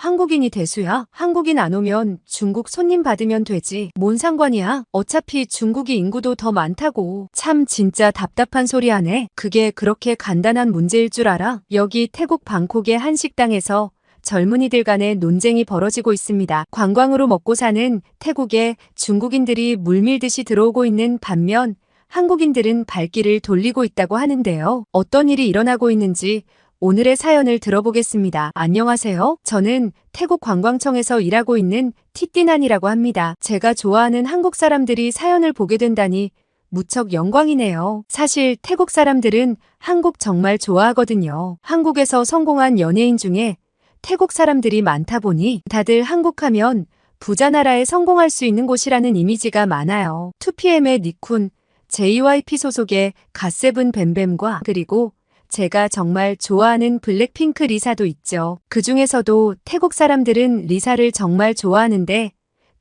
한국인이 대수야? 한국인 안 오면 중국 손님 받으면 되지. 뭔 상관이야? 어차피 중국이 인구도 더 많다고. 참 진짜 답답한 소리 하네. 그게 그렇게 간단한 문제일 줄 알아? 여기 태국 방콕의 한 식당에서 젊은이들 간의 논쟁이 벌어지고 있습니다. 관광으로 먹고 사는 태국에 중국인들이 물밀듯이 들어오고 있는 반면 한국인들은 발길을 돌리고 있다고 하는데요. 어떤 일이 일어나고 있는지 오늘의 사연을 들어보겠습니다. 안녕하세요. 저는 태국 관광청에서 일하고 있는 티띠난이라고 합니다. 제가 좋아하는 한국 사람들이 사연을 보게 된다니 무척 영광이네요. 사실 태국 사람들은 한국 정말 좋아하거든요. 한국에서 성공한 연예인 중에 태국 사람들이 많다 보니 다들 한국하면 부자 나라에 성공할 수 있는 곳이라는 이미지가 많아요. 2PM의 니쿤, JYP 소속의 갓세븐 뱀뱀과 그리고 제가 정말 좋아하는 블랙핑크 리사도 있죠. 그 중에서도 태국 사람들은 리사를 정말 좋아하는데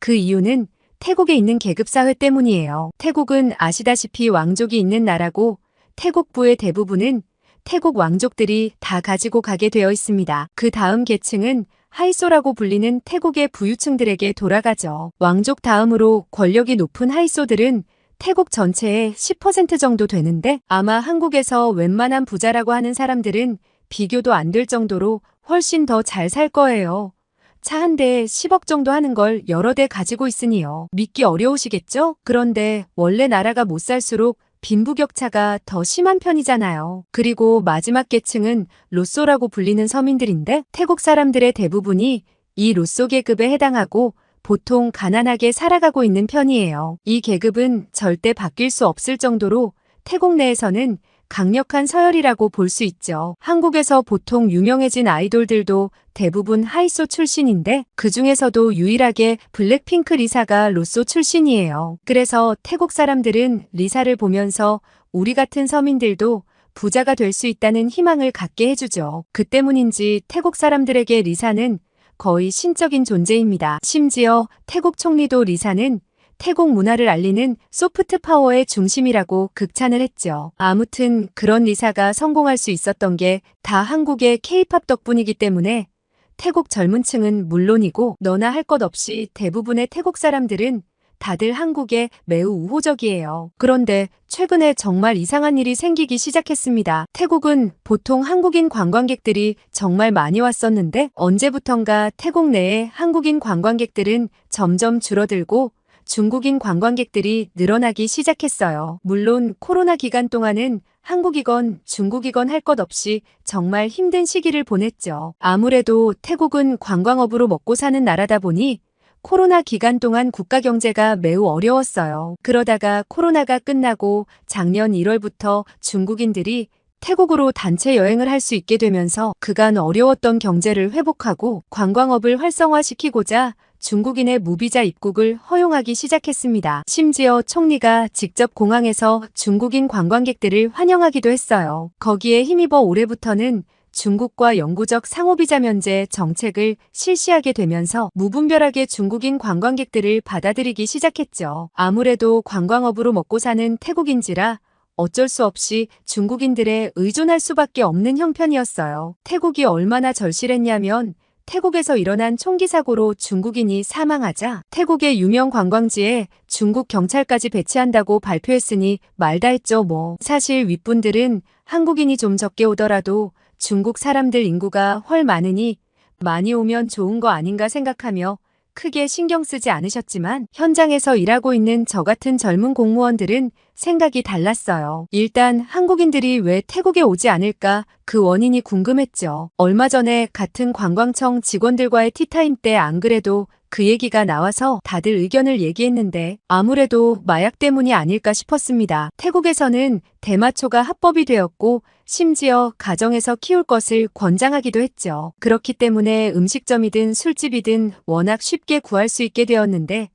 그 이유는 태국에 있는 계급사회 때문이에요. 태국은 아시다시피 왕족이 있는 나라고 태국부의 대부분은 태국 왕족들이 다 가지고 가게 되어 있습니다. 그 다음 계층은 하이소라고 불리는 태국의 부유층들에게 돌아가죠. 왕족 다음으로 권력이 높은 하이소들은 태국 전체의 10% 정도 되는데 아마 한국에서 웬만한 부자라고 하는 사람들은 비교도 안 될 정도로 훨씬 더 잘 살 거예요. 차 한 대에 10억 정도 하는 걸 여러 대 가지고 있으니요. 믿기 어려우시겠죠? 그런데 원래 나라가 못 살수록 빈부격차가 더 심한 편이잖아요. 그리고 마지막 계층은 로쏘라고 불리는 서민들인데 태국 사람들의 대부분이 이 로쏘 계급에 해당하고 보통 가난하게 살아가고 있는 편이에요. 이 계급은 절대 바뀔 수 없을 정도로 태국 내에서는 강력한 서열이라고 볼 수 있죠. 한국에서 보통 유명해진 아이돌들도 대부분 하이소 출신인데 그 중에서도 유일하게 블랙핑크 리사가 로쏘 출신이에요. 그래서 태국 사람들은 리사를 보면서 우리 같은 서민들도 부자가 될 수 있다는 희망을 갖게 해주죠. 그 때문인지 태국 사람들에게 리사는 거의 신적인 존재입니다. 심지어 태국 총리도 리사는 태국 문화를 알리는 소프트 파워의 중심이라고 극찬을 했죠. 아무튼 그런 리사가 성공할 수 있었던 게 다 한국의 K-팝 덕분이기 때문에 태국 젊은 층은 물론이고 너나 할 것 없이 대부분의 태국 사람들은 다들 한국에 매우 우호적이에요. 그런데 최근에 정말 이상한 일이 생기기 시작했습니다. 태국은 보통 한국인 관광객들이 정말 많이 왔었는데 언제부턴가 태국 내에 한국인 관광객들은 점점 줄어들고 중국인 관광객들이 늘어나기 시작했어요. 물론 코로나 기간 동안은 한국이건 중국이건 할 것 없이 정말 힘든 시기를 보냈죠. 아무래도 태국은 관광업으로 먹고 사는 나라다 보니 코로나 기간 동안 국가 경제가 매우 어려웠어요. 그러다가 코로나가 끝나고 작년 1월부터 중국인들이 태국으로 단체 여행을 할 수 있게 되면서 그간 어려웠던 경제를 회복하고 관광업을 활성화시키고자 중국인의 무비자 입국을 허용하기 시작했습니다. 심지어 총리가 직접 공항에서 중국인 관광객들을 환영하기도 했어요. 거기에 힘입어 올해부터는 중국과 영구적 상호비자 면제 정책을 실시하게 되면서 무분별하게 중국인 관광객들을 받아들이기 시작했죠. 아무래도 관광업으로 먹고 사는 태국인지라 어쩔 수 없이 중국인들에 의존할 수밖에 없는 형편이었어요. 태국이 얼마나 절실했냐면 태국에서 일어난 총기 사고로 중국인이 사망하자 태국의 유명 관광지에 중국 경찰까지 배치한다고 발표했으니 말다 했죠 뭐. 사실 윗분들은 한국인이 좀 적게 오더라도 중국 사람들 인구가 훨 많으니 많이 오면 좋은 거 아닌가 생각하며 크게 신경 쓰지 않으셨지만 현장에서 일하고 있는 저 같은 젊은 공무원들은 생각이 달랐어요. 일단 한국인들이 왜 태국에 오지 않을까 그 원인이 궁금했죠. 얼마 전에 같은 관광청 직원들과의 티타임 때 안 그래도 그 얘기가 나와서 다들 의견을 얘기했는데 아무래도 마약 때문이 아닐까 싶었습니다. 태국에서는 대마초가 합법이 되었고 심지어 가정에서 키울 것을 권장하기도 했죠. 그렇기 때문에 음식점이든 술집이든 워낙 쉽게 구할 수 있게 되었는데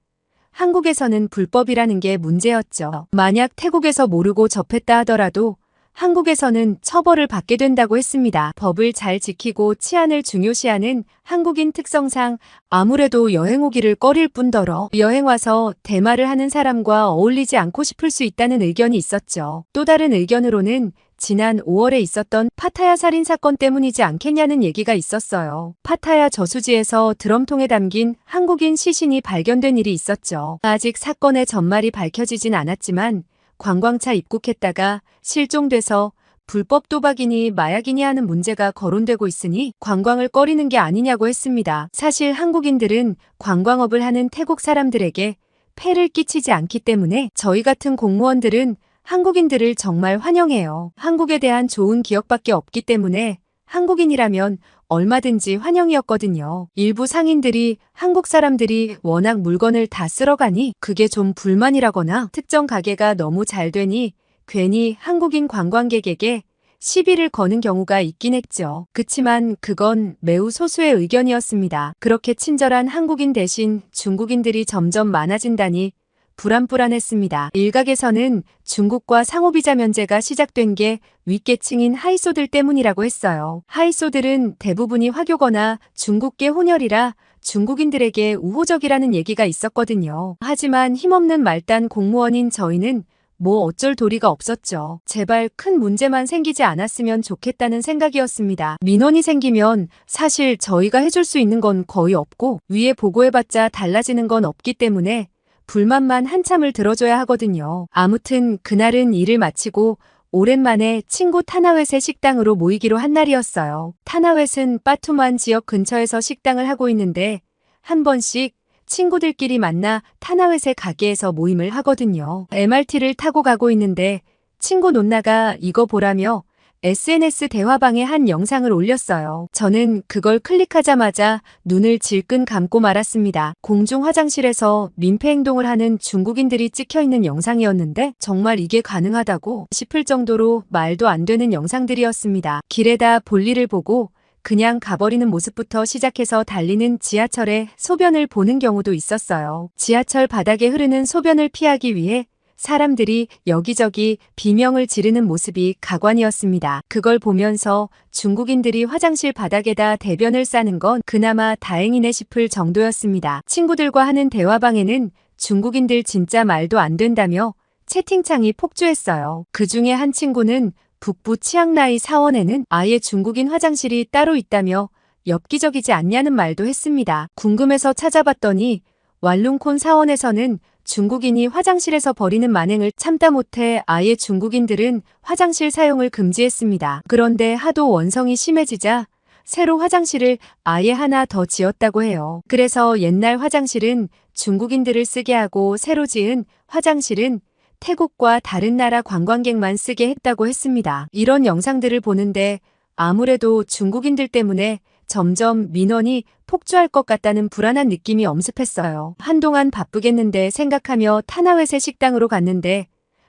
한국에서는 불법이라는 게 문제였죠. 만약 태국에서 모르고 접했다 하더라도 한국에서는 처벌을 받게 된다고 했습니다. 법을 잘 지키고 치안을 중요시하는 한국인 특성상 아무래도 여행 오기를 꺼릴 뿐더러 여행 와서 대마를 하는 사람과 어울리지 않고 싶을 수 있다는 의견이 있었죠. 또 다른 의견으로는 지난 5월에 있었던 파타야 살인 사건 때문이지 않겠냐는 얘기가 있었어요. 파타야 저수지에서 드럼통에 담긴 한국인 시신이 발견된 일이 있었죠. 아직 사건의 전말이 밝혀지진 않았지만 관광차 입국했다가 실종돼서 불법 도박이니 마약이니 하는 문제가 거론되고 있으니 관광을 꺼리는 게 아니냐고 했습니다. 사실 한국인들은 관광업을 하는 태국 사람들에게 폐를 끼치지 않기 때문에 저희 같은 공무원들은 한국인들을 정말 환영해요. 한국에 대한 좋은 기억밖에 없기 때문에 한국인이라면 얼마든지 환영이었거든요. 일부 상인들이 한국 사람들이 워낙 물건을 다 쓸어가니 그게 좀 불만이라거나 특정 가게가 너무 잘 되니 괜히 한국인 관광객에게 시비를 거는 경우가 있긴 했죠. 그치만 그건 매우 소수의 의견이었습니다. 그렇게 친절한 한국인 대신 중국인들이 점점 많아진다니 불안불안했습니다. 일각에서는 중국과 상호비자 면제가 시작된 게 윗계층인 하이소들 때문이라고 했어요. 하이소들은 대부분이 화교거나 중국계 혼혈이라 중국인들에게 우호적이라는 얘기가 있었거든요. 하지만 힘없는 말단 공무원인 저희는 뭐 어쩔 도리가 없었죠. 제발 큰 문제만 생기지 않았으면 좋겠다는 생각이었습니다. 민원이 생기면 사실 저희가 해줄 수 있는 건 거의 없고 위에 보고해봤자 달라지는 건 없기 때문에 불만만 한참을 들어줘야 하거든요. 아무튼 그날은 일을 마치고 오랜만에 친구 타나웨의 식당으로 모이기로 한 날이었어요. 타나웨는 빠투만 지역 근처에서 식당을 하고 있는데 한 번씩 친구들끼리 만나 타나웨의 가게에서 모임을 하거든요. MRT를 타고 가고 있는데 친구 논나가 이거 보라며 SNS 대화방에 한 영상을 올렸어요. 저는 그걸 클릭하자마자 눈을 질끈 감고 말았습니다. 공중 화장실에서 민폐 행동을 하는 중국인들이 찍혀있는 영상이었는데 정말 이게 가능하다고 싶을 정도로 말도 안 되는 영상들이었습니다. 길에다 볼일을 보고 그냥 가버리는 모습부터 시작해서 달리는 지하철에 소변을 보는 경우도 있었어요. 지하철 바닥에 흐르는 소변을 피하기 위해 사람들이 여기저기 비명을 지르는 모습이 가관이었습니다. 그걸 보면서 중국인들이 화장실 바닥에다 대변을 싸는 건 그나마 다행이네 싶을 정도였습니다. 친구들과 하는 대화방에는 중국인들 진짜 말도 안 된다며 채팅창이 폭주했어요. 그 중에 한 친구는 북부 치앙라이 사원에는 아예 중국인 화장실이 따로 있다며 엽기적이지 않냐는 말도 했습니다. 궁금해서 찾아봤더니 왈룽콘 사원에서는 중국인이 화장실에서 벌이는 만행을 참다 못해 아예 중국인들은 화장실 사용을 금지했습니다. 그런데 하도 원성이 심해지자 새로 화장실을 아예 하나 더 지었다고 해요. 그래서 옛날 화장실은 중국인들을 쓰게 하고 새로 지은 화장실은 태국과 다른 나라 관광객만 쓰게 했다고 했습니다. 이런 영상들을 보는데 아무래도 중국인들 때문에 점점 민원이 폭주할 것 같다는 불안한 느낌이 엄습했어요. 한동안 바쁘겠는데 생각하며 타나웨의 식당으로 갔는데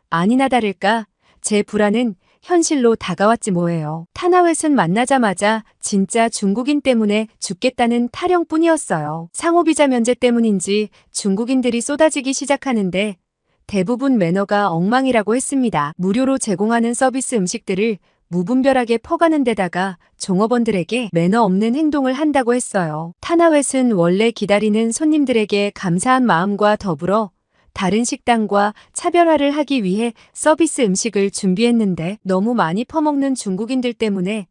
아니나 다를까 제 불안은 현실로 다가왔지 뭐예요. 타나웨는 만나자마자 진짜 중국인 때문에 죽겠다는 타령뿐이었어요. 상호비자 면제 때문인지 중국인들이 쏟아지기 시작하는데 대부분 매너가 엉망이라고 했습니다. 무료로 제공하는 서비스 음식들을 무분별하게 퍼가는 데다가 종업원들에게 매너 없는 행동을 한다고 했어요. 타나웨는 원래 기다리는 손님들에게 감사한 마음과 더불어 다른 식당과 차별화를 하기 위해 서비스 음식을 준비했는데 너무 많이 퍼먹는 중국인들 때문에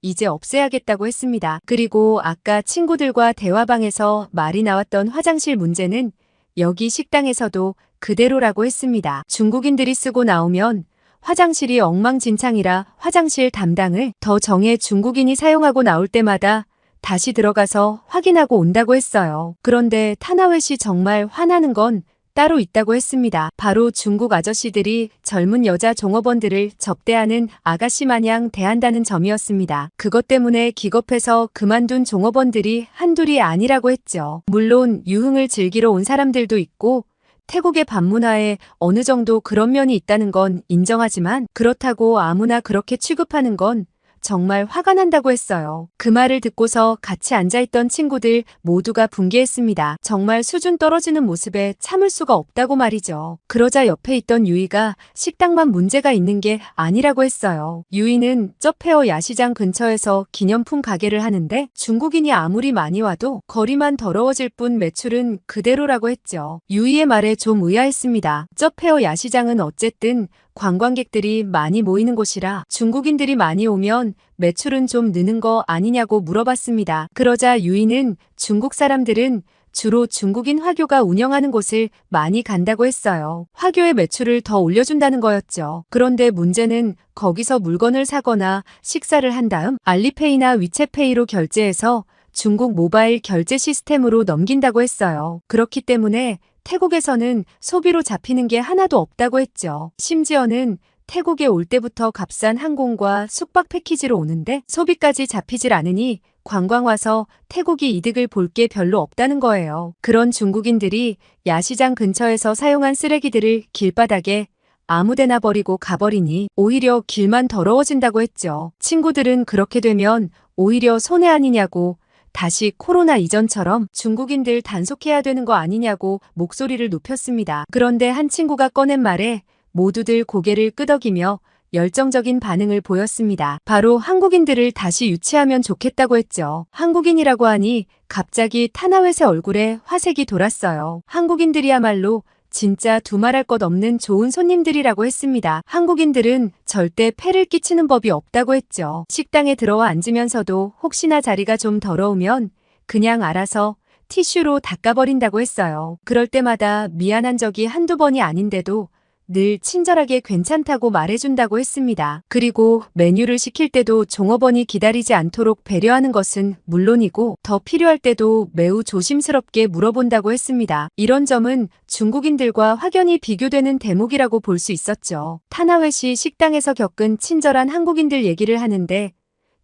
이제 없애야겠다고 했습니다. 그리고 아까 친구들과 대화방에서 말이 나왔던 화장실 문제는 여기 식당에서도 그대로라고 했습니다. 중국인들이 쓰고 나오면 화장실이 엉망진창이라 화장실 담당을 더 정해 중국인이 사용하고 나올 때마다 다시 들어가서 확인하고 온다고 했어요. 그런데 타나웨시 정말 화나는 건 따로 있다고 했습니다. 바로 중국 아저씨들이 젊은 여자 종업원들을 접대하는 아가씨 마냥 대한다는 점이었습니다. 그것 때문에 기겁해서 그만둔 종업원들이 한둘이 아니라고 했죠. 물론 유흥을 즐기러 온 사람들도 있고 태국의 밤문화에 어느 정도 그런 면이 있다는 건 인정하지만 그렇다고 아무나 그렇게 취급하는 건 정말 화가 난다고 했어요. 그 말을 듣고서 같이 앉아있던 친구들 모두가 분개했습니다. 정말 수준 떨어지는 모습에 참을 수가 없다고 말이죠. 그러자 옆에 있던 유이가 식당만 문제가 있는 게 아니라고 했어요. 유이는 쩌페어 야시장 근처에서 기념품 가게를 하는데 중국인이 아무리 많이 와도 거리만 더러워질 뿐 매출은 그대로라고 했죠. 유이의 말에 좀 의아했습니다. 쩌페어 야시장은 어쨌든 관광객들이 많이 모이는 곳이라 중국인들이 많이 오면 매출은 좀 느는 거 아니냐고 물어봤습니다. 그러자 유이는 중국 사람들은 주로 중국인 화교가 운영하는 곳을 많이 간다고 했어요. 화교의 매출을 더 올려준다는 거였죠. 그런데 문제는 거기서 물건을 사거나 식사를 한 다음 알리페이나 위챗페이로 결제해서 중국 모바일 결제 시스템으로 넘긴다고 했어요. 그렇기 때문에 태국에서는 소비로 잡히는 게 하나도 없다고 했죠. 심지어는 태국에 올 때부터 값싼 항공과 숙박 패키지로 오는데 소비까지 잡히질 않으니 관광 와서 태국이 이득을 볼 게 별로 없다는 거예요. 그런 중국인들이 야시장 근처에서 사용한 쓰레기들을 길바닥에 아무데나 버리고 가버리니 오히려 길만 더러워진다고 했죠. 친구들은 그렇게 되면 오히려 손해 아니냐고, 다시 코로나 이전처럼 중국인들 단속해야 되는 거 아니냐고 목소리를 높였습니다. 그런데 한 친구가 꺼낸 말에 모두들 고개를 끄덕이며 열정적인 반응을 보였습니다. 바로 한국인들을 다시 유치하면 좋겠다고 했죠. 한국인이라고 하니 갑자기 타나웨세 얼굴에 화색이 돌았어요. 한국인들이야말로 진짜 두말할 것 없는 좋은 손님들이라고 했습니다. 한국인들은 절대 폐를 끼치는 법이 없다고 했죠. 식당에 들어와 앉으면서도 혹시나 자리가 좀 더러우면 그냥 알아서 티슈로 닦아버린다고 했어요. 그럴 때마다 미안한 적이 한두 번이 아닌데도 늘 친절하게 괜찮다고 말해준다고 했습니다. 그리고 메뉴를 시킬 때도 종업원이 기다리지 않도록 배려하는 것은 물론이고 더 필요할 때도 매우 조심스럽게 물어본다고 했습니다. 이런 점은 중국인들과 확연히 비교되는 대목이라고 볼 수 있었죠. 타나웨시 식당에서 겪은 친절한 한국인들 얘기를 하는데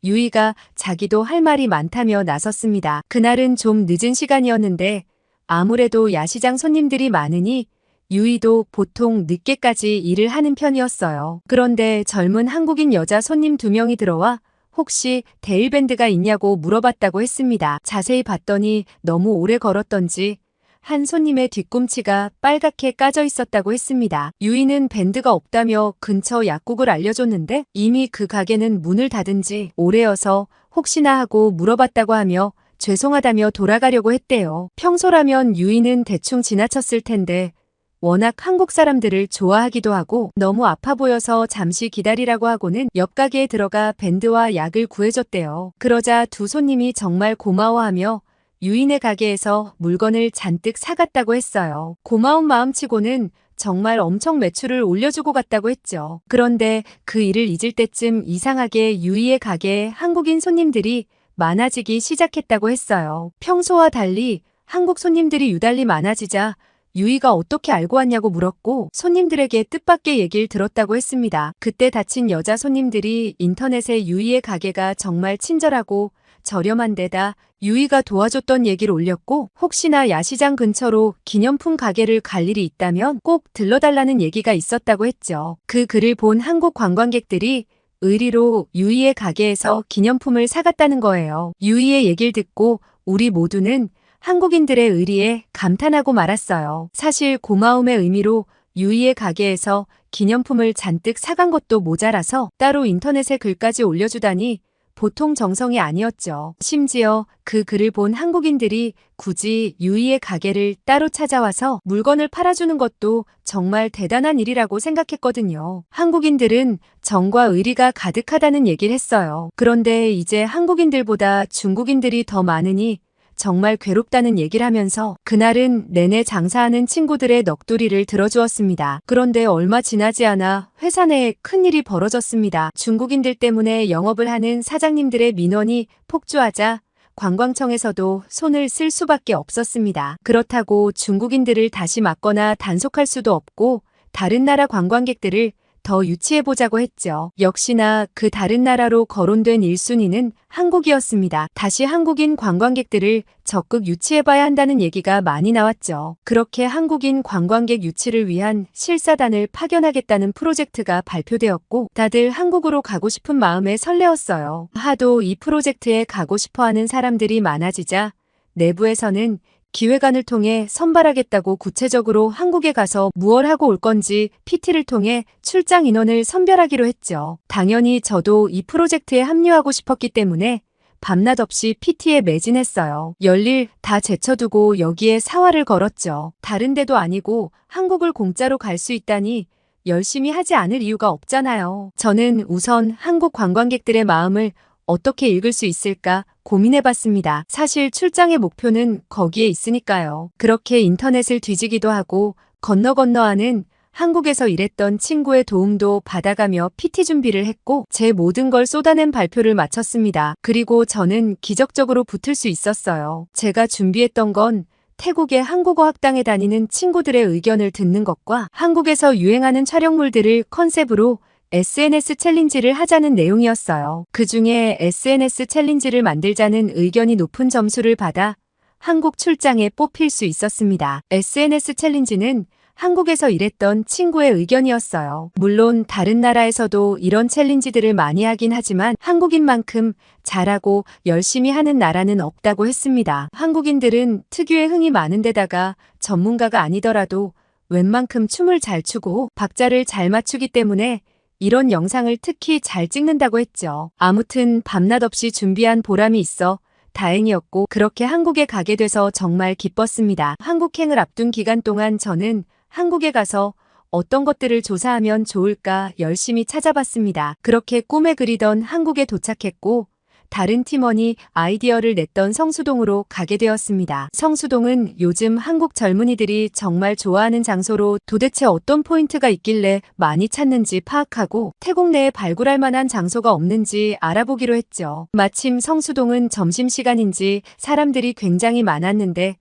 유이가 자기도 할 말이 많다며 나섰습니다. 그날은 좀 늦은 시간이었는데 아무래도 야시장 손님들이 많으니 유이도 보통 늦게까지 일을 하는 편이었어요. 그런데 젊은 한국인 여자 손님 2명이 들어와 혹시 데일밴드가 있냐고 물어봤다고 했습니다. 자세히 봤더니 너무 오래 걸었던지 한 손님의 뒤꿈치가 빨갛게 까져 있었다고 했습니다. 유이는 밴드가 없다며 근처 약국을 알려줬는데 이미 그 가게는 문을 닫은 지 오래여서 혹시나 하고 물어봤다고 하며 죄송하다며 돌아가려고 했대요. 평소라면 유이는 대충 지나쳤을 텐데 워낙 한국 사람들을 좋아하기도 하고 너무 아파 보여서 잠시 기다리라고 하고는 옆 가게에 들어가 밴드와 약을 구해줬대요. 그러자 두 손님이 정말 고마워하며 유인의 가게에서 물건을 잔뜩 사갔다고 했어요. 고마운 마음치고는 정말 엄청 매출을 올려주고 갔다고 했죠. 그런데 그 일을 잊을 때쯤 이상하게 유이의 가게에 한국인 손님들이 많아지기 시작했다고 했어요. 평소와 달리 한국 손님들이 유달리 많아지자 유이가 어떻게 알고 왔냐고 물었고 손님들에게 뜻밖의 얘기를 들었다고 했습니다. 그때 다친 여자 손님들이 인터넷에 유이의 가게가 정말 친절하고 저렴한 데다 유이가 도와줬던 얘기를 올렸고 혹시나 야시장 근처로 기념품 가게를 갈 일이 있다면 꼭 들러달라는 얘기가 있었다고 했죠. 그 글을 본 한국 관광객들이 의리로 유이의 가게에서 기념품을 사갔다는 거예요. 유이의 얘기를 듣고 우리 모두는 한국인들의 의리에 감탄하고 말았어요. 사실 고마움의 의미로 유이의 가게에서 기념품을 잔뜩 사간 것도 모자라서 따로 인터넷에 글까지 올려주다니 보통 정성이 아니었죠. 심지어 그 글을 본 한국인들이 굳이 유이의 가게를 따로 찾아와서 물건을 팔아주는 것도 정말 대단한 일이라고 생각했거든요. 한국인들은 정과 의리가 가득하다는 얘기를 했어요. 그런데 이제 한국인들보다 중국인들이 더 많으니 정말 괴롭다는 얘기를 하면서 그날은 내내 장사하는 친구들의 넋두리를 들어주었습니다. 그런데 얼마 지나지 않아 회사 내에 큰일이 벌어졌습니다. 중국인들 때문에 영업을 하는 사장님들의 민원이 폭주하자 관광청에서도 손을 쓸 수밖에 없었습니다. 그렇다고 중국인들을 다시 막거나 단속할 수도 없고 다른 나라 관광객들을 더 유치해보자고 했죠. 역시나 그 다른 나라로 거론된 1순위는 한국이었습니다. 다시 한국인 관광객들을 적극 유치해봐야 한다는 얘기가 많이 나왔죠. 그렇게 한국인 관광객 유치를 위한 실사단을 파견하겠다는 프로젝트가 발표되었고 다들 한국으로 가고 싶은 마음에 설레었어요. 하도 이 프로젝트에 가고 싶어하는 사람들이 많아지자 내부에서는 기획안을 통해 선발하겠다고 구체적으로 한국에 가서 무얼 하고 올 건지 PT를 통해 출장 인원을 선별하기로 했죠. 당연히 저도 이 프로젝트에 합류하고 싶었기 때문에 밤낮 없이 PT에 매진했어요. 열일 다 제쳐두고 여기에 사활을 걸었죠. 다른 데도 아니고 한국을 공짜로 갈 수 있다니 열심히 하지 않을 이유가 없잖아요. 저는 우선 한국 관광객들의 마음을 어떻게 읽을 수 있을까 고민해봤습니다. 사실 출장의 목표는 거기에 있으니까요. 그렇게 인터넷을 뒤지기도 하고 건너 하는 한국에서 일했던 친구의 도움도 받아가며 PT 준비를 했고 제 모든 걸 쏟아낸 발표를 마쳤습니다. 그리고 저는 기적적으로 붙을 수 있었어요. 제가 준비했던 건 태국의 한국어 학당에 다니는 친구들의 의견을 듣는 것과 한국에서 유행하는 촬영물들을 컨셉으로 SNS 챌린지를 하자는 내용이었어요. 그중에 SNS 챌린지를 만들자는 의견이 높은 점수를 받아 한국 출장에 뽑힐 수 있었습니다. SNS 챌린지는 한국에서 일했던 친구의 의견이었어요. 물론 다른 나라에서도 이런 챌린지들을 많이 하긴 하지만 한국인만큼 잘하고 열심히 하는 나라는 없다고 했습니다. 한국인들은 특유의 흥이 많은 데다가 전문가가 아니더라도 웬만큼 춤을 잘 추고 박자를 잘 맞추기 때문에 이런 영상을 특히 잘 찍는다고 했죠. 아무튼 밤낮 없이 준비한 보람이 있어 다행이었고 그렇게 한국에 가게 돼서 정말 기뻤습니다. 한국행을 앞둔 기간 동안 저는 한국에 가서 어떤 것들을 조사하면 좋을까 열심히 찾아봤습니다. 그렇게 꿈에 그리던 한국에 도착했고 다른 팀원이 아이디어를 냈던 성수동으로 가게 되었습니다. 성수동은 요즘 한국 젊은이들이 정말 좋아하는 장소로 도대체 어떤 포인트가 있길래 많이 찾는지 파악하고 태국 내에 발굴할 만한 장소가 없는지 알아보기로 했죠. 마침 성수동은 점심시간인지 사람들이 굉장히 많았는데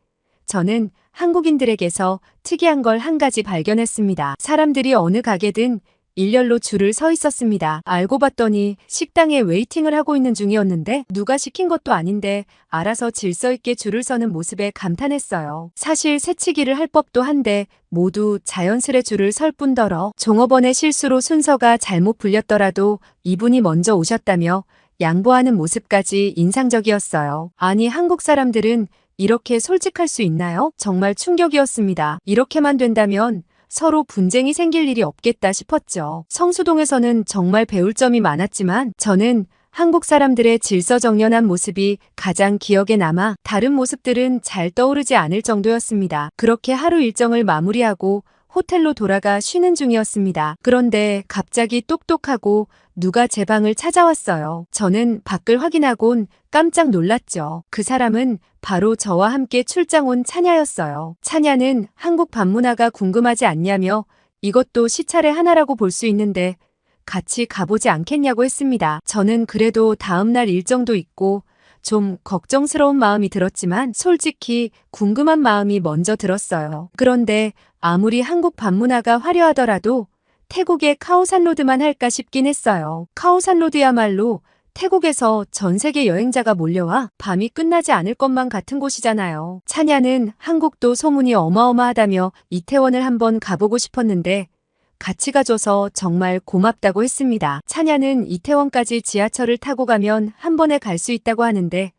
저는 한국인들에게서 특이한 걸 한 가지 발견했습니다. 사람들이 어느 가게든 일렬로 줄을 서 있었습니다. 알고 봤더니 식당에 웨이팅을 하고 있는 중이었는데 누가 시킨 것도 아닌데 알아서 질서 있게 줄을 서는 모습에 감탄했어요. 사실 새치기를 할 법도 한데 모두 자연스레 줄을 설 뿐더러 종업원의 실수로 순서가 잘못 불렸더라도 이분이 먼저 오셨다며 양보하는 모습까지 인상적이었어요. 아니 한국 사람들은 이렇게 솔직할 수 있나요? 정말 충격이었습니다. 이렇게만 된다면 서로 분쟁이 생길 일이 없겠다 싶었죠. 성수동에서는 정말 배울 점이 많았지만 저는 한국 사람들의 질서정연한 모습이 가장 기억에 남아 다른 모습들은 잘 떠오르지 않을 정도였습니다. 그렇게 하루 일정을 마무리하고 호텔로 돌아가 쉬는 중이었습니다. 그런데 갑자기 똑똑하고 누가 제 방을 찾아왔어요. 저는 밖을 확인하곤 깜짝 놀랐죠. 그 사람은 바로 저와 함께 출장 온 차냐였어요. 차냐는 한국 밤문화가 궁금하지 않냐며 이것도 시찰의 하나라고 볼 수 있는데 같이 가보지 않겠냐고 했습니다. 저는 그래도 다음날 일정도 있고 좀 걱정스러운 마음이 들었지만 솔직히 궁금한 마음이 먼저 들었어요. 그런데 아무리 한국 밤문화가 화려하더라도 태국의 카오산로드만 할까 싶긴 했어요. 카오산로드야말로 태국에서 전 세계 여행자가 몰려와 밤이 끝나지 않을 것만 같은 곳이잖아요. 차냐는 한국도 소문이 어마어마하다며 이태원을 한번 가보고 싶었는데 같이 가줘서 정말 고맙다고 했습니다. 차냐는 이태원까지 지하철을 타고 가면 한 번에 갈 수 있다고 하는데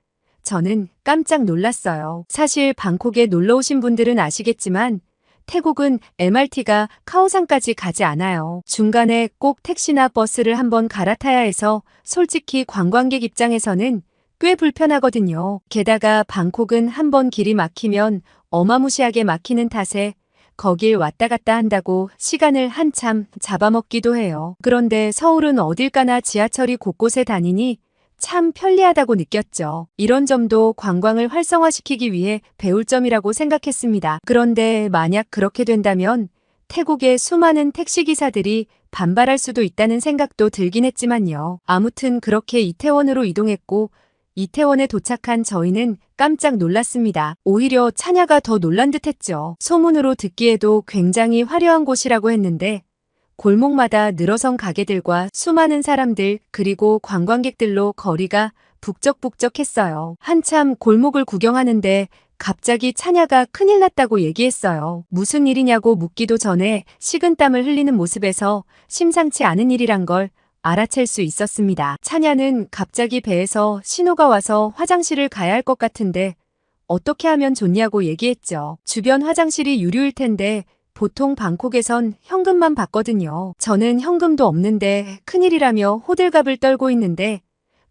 저는 깜짝 놀랐어요. 사실 방콕에 놀러 오신 분들은 아시겠지만 태국은 MRT가 카오산까지 가지 않아요. 중간에 꼭 택시나 버스를 한번 갈아타야 해서 솔직히 관광객 입장에서는 꽤 불편하거든요. 게다가 방콕은 한번 길이 막히면 어마무시하게 막히는 탓에 거길 왔다 갔다 한다고 시간을 한참 잡아먹기도 해요. 그런데 서울은 어딜 가나 지하철이 곳곳에 다니니 참 편리하다고 느꼈죠. 이런 점도 관광을 활성화시키기 위해 배울 점이라고 생각했습니다. 그런데 만약 그렇게 된다면 태국의 수많은 택시기사들이 반발할 수도 있다는 생각도 들긴 했지만요. 아무튼 그렇게 이태원으로 이동했고 이태원에 도착한 저희는 깜짝 놀랐습니다. 오히려 차냐가 더 놀란 듯했죠. 소문으로 듣기에도 굉장히 화려한 곳이라고 했는데 골목마다 늘어선 가게들과 수많은 사람들 그리고 관광객들로 거리가 북적북적했어요. 한참 골목을 구경하는데 갑자기 차냐가 큰일 났다고 얘기했어요. 무슨 일이냐고 묻기도 전에 식은땀을 흘리는 모습에서 심상치 않은 일이란 걸 알아챌 수 있었습니다. 차냐는 갑자기 배에서 신호가 와서 화장실을 가야 할 것 같은데 어떻게 하면 좋냐고 얘기했죠. 주변 화장실이 유료일 텐데 보통 방콕에선 현금만 받거든요. 저는 현금도 없는데 큰일이라며 호들갑을 떨고 있는데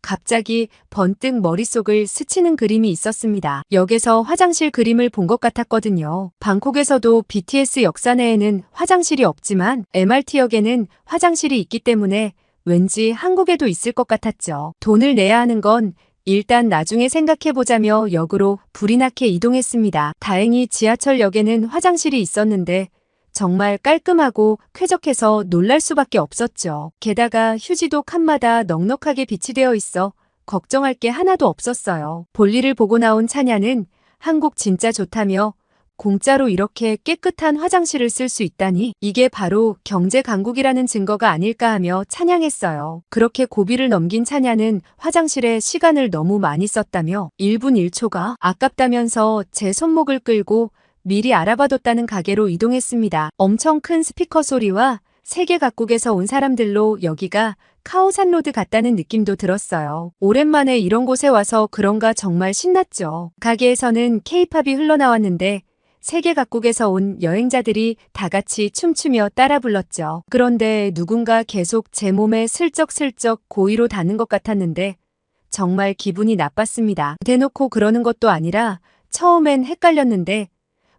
갑자기 번뜩 머릿속을 스치는 그림이 있었습니다. 역에서 화장실 그림을 본 것 같았거든요. 방콕에서도 BTS 역사내에는 화장실이 없지만 MRT역에는 화장실이 있기 때문에 왠지 한국에도 있을 것 같았죠. 돈을 내야 하는 건 일단 나중에 생각해보자며 역으로 불이 나게 이동했습니다. 다행히 지하철역에는 화장실이 있었는데 정말 깔끔하고 쾌적해서 놀랄 수밖에 없었죠. 게다가 휴지도 칸마다 넉넉하게 비치되어 있어 걱정할 게 하나도 없었어요. 볼일을 보고 나온 찬야는 한국 진짜 좋다며 공짜로 이렇게 깨끗한 화장실을 쓸 수 있다니 이게 바로 경제 강국이라는 증거가 아닐까 하며 찬양했어요. 그렇게 고비를 넘긴 찬야는 화장실에 시간을 너무 많이 썼다며 1분 1초가 아깝다면서 제 손목을 끌고 미리 알아봐뒀다는 가게로 이동했습니다. 엄청 큰 스피커 소리와 세계 각국에서 온 사람들로 여기가 카오산로드 같다는 느낌도 들었어요. 오랜만에 이런 곳에 와서 그런가 정말 신났죠. 가게에서는 케이팝이 흘러나왔는데 세계 각국에서 온 여행자들이 다 같이 춤추며 따라 불렀죠. 그런데 누군가 계속 제 몸에 슬쩍슬쩍 고의로 닿는 것 같았는데 정말 기분이 나빴습니다. 대놓고 그러는 것도 아니라 처음엔 헷갈렸는데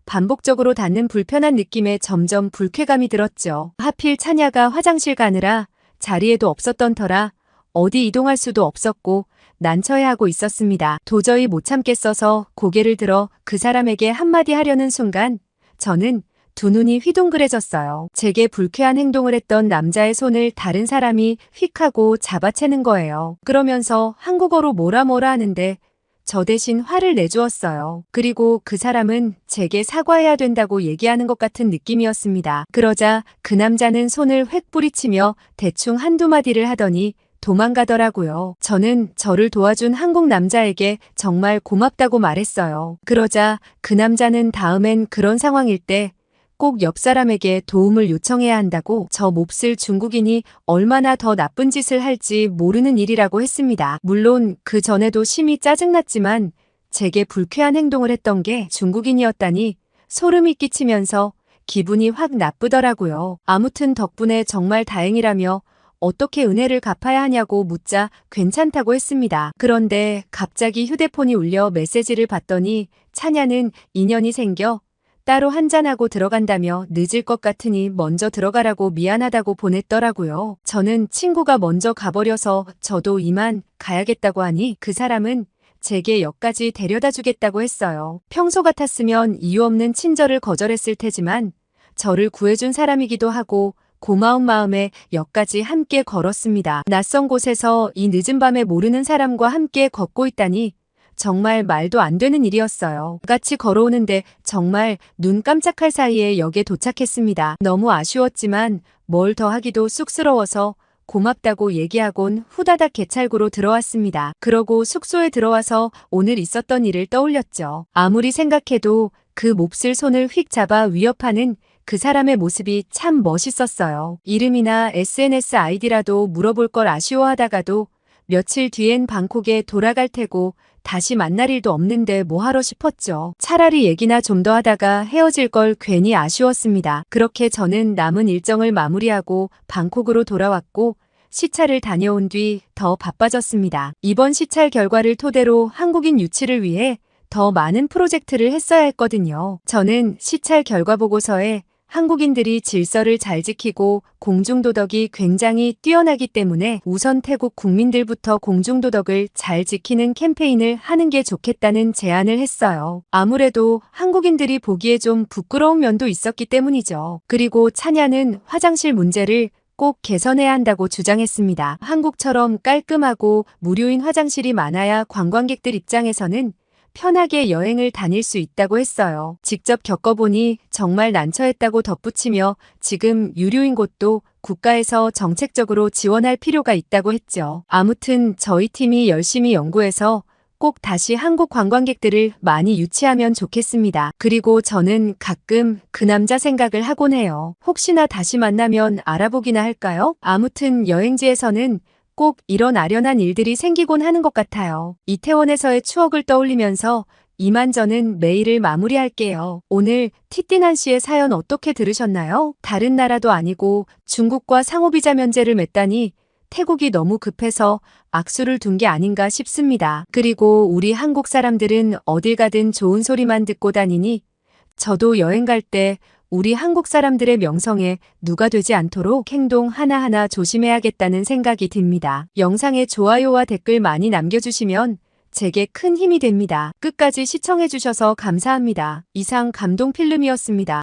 반복적으로 닿는 불편한 느낌에 점점 불쾌감이 들었죠. 하필 찬야가 화장실 가느라 자리에도 없었던 터라 어디 이동할 수도 없었고 난처해하고 있었습니다. 도저히 못 참겠어서 고개를 들어 그 사람에게 한마디 하려는 순간 저는 두 눈이 휘둥그레졌어요. 제게 불쾌한 행동을 했던 남자의 손을 다른 사람이 휙 하고 잡아채는 거예요. 그러면서 한국어로 뭐라 하는데 저 대신 화를 내주었어요. 그리고 그 사람은 제게 사과해야 된다고 얘기하는 것 같은 느낌이었습니다. 그러자 그 남자는 손을 획 뿌리치며 대충 한두 마디를 하더니 도망가더라고요. 저는 저를 도와준 한국 남자에게 정말 고맙다고 말했어요. 그러자 그 남자는 다음엔 그런 상황일 때 꼭 옆 사람에게 도움을 요청해야 한다고 저 몹쓸 중국인이 얼마나 더 나쁜 짓을 할지 모르는 일이라고 했습니다. 물론 그 전에도 심히 짜증났지만 제게 불쾌한 행동을 했던 게 중국인이었다니 소름이 끼치면서 기분이 확 나쁘더라고요. 아무튼 덕분에 정말 다행이라며 어떻게 은혜를 갚아야 하냐고 묻자 괜찮다고 했습니다. 그런데 갑자기 휴대폰이 울려 메시지를 봤더니 찬야는 인연이 생겨 따로 한잔하고 들어간다며 늦을 것 같으니 먼저 들어가라고 미안하다고 보냈더라고요. 저는 친구가 먼저 가버려서 저도 이만 가야겠다고 하니 그 사람은 제게 역까지 데려다 주겠다고 했어요. 평소 같았으면 이유 없는 친절을 거절했을 테지만 저를 구해준 사람이기도 하고 고마운 마음에 역까지 함께 걸었습니다. 낯선 곳에서 이 늦은 밤에 모르는 사람과 함께 걷고 있다니 정말 말도 안 되는 일이었어요. 같이 걸어오는데 정말 눈 깜짝할 사이에 역에 도착했습니다. 너무 아쉬웠지만 뭘 더 하기도 쑥스러워서 고맙다고 얘기하곤 후다닥 개찰구로 들어왔습니다. 그러고 숙소에 들어와서 오늘 있었던 일을 떠올렸죠. 아무리 생각해도 그 몹쓸 손을 휙 잡아 위협하는 그 사람의 모습이 참 멋있었어요. 이름이나 SNS 아이디라도 물어볼 걸 아쉬워하다가도 며칠 뒤엔 방콕에 돌아갈 테고 다시 만날 일도 없는데 뭐하러 싶었죠. 차라리 얘기나 좀 더 하다가 헤어질 걸 괜히 아쉬웠습니다. 그렇게 저는 남은 일정을 마무리하고 방콕으로 돌아왔고 시찰을 다녀온 뒤 더 바빠졌습니다. 이번 시찰 결과를 토대로 한국인 유치를 위해 더 많은 프로젝트를 했어야 했거든요. 저는 시찰 결과 보고서에 한국인들이 질서를 잘 지키고 공중도덕이 굉장히 뛰어나기 때문에 우선 태국 국민들부터 공중도덕을 잘 지키는 캠페인을 하는 게 좋겠다는 제안을 했어요. 아무래도 한국인들이 보기에 좀 부끄러운 면도 있었기 때문이죠. 그리고 찬야는 화장실 문제를 꼭 개선해야 한다고 주장했습니다. 한국처럼 깔끔하고 무료인 화장실이 많아야 관광객들 입장에서는 편하게 여행을 다닐 수 있다고 했어요. 직접 겪어보니 정말 난처했다고 덧붙이며 지금 유료인 곳도 국가에서 정책적으로 지원할 필요가 있다고 했죠. 아무튼 저희 팀이 열심히 연구해서 꼭 다시 한국 관광객들을 많이 유치하면 좋겠습니다. 그리고 저는 가끔 그 남자 생각을 하곤 해요. 혹시나 다시 만나면 알아보기나 할까요? 아무튼 여행지에서는 꼭 이런 아련한 일들이 생기곤 하는 것 같아요. 이태원에서의 추억을 떠올리면서 이만저는 메일을 마무리할게요. 오늘 티띠난 씨의 사연 어떻게 들으셨나요? 다른 나라도 아니고 중국과 상호비자 면제를 맺다니 태국이 너무 급해서 악수를 둔 게 아닌가 싶습니다. 그리고 우리 한국 사람들은 어딜 가든 좋은 소리만 듣고 다니니 저도 여행 갈 때 우리 한국 사람들의 명성에 누가 되지 않도록 행동 하나하나 조심해야겠다는 생각이 듭니다. 영상에 좋아요와 댓글 많이 남겨주시면 제게 큰 힘이 됩니다. 끝까지 시청해주셔서 감사합니다. 이상 감동필름이었습니다.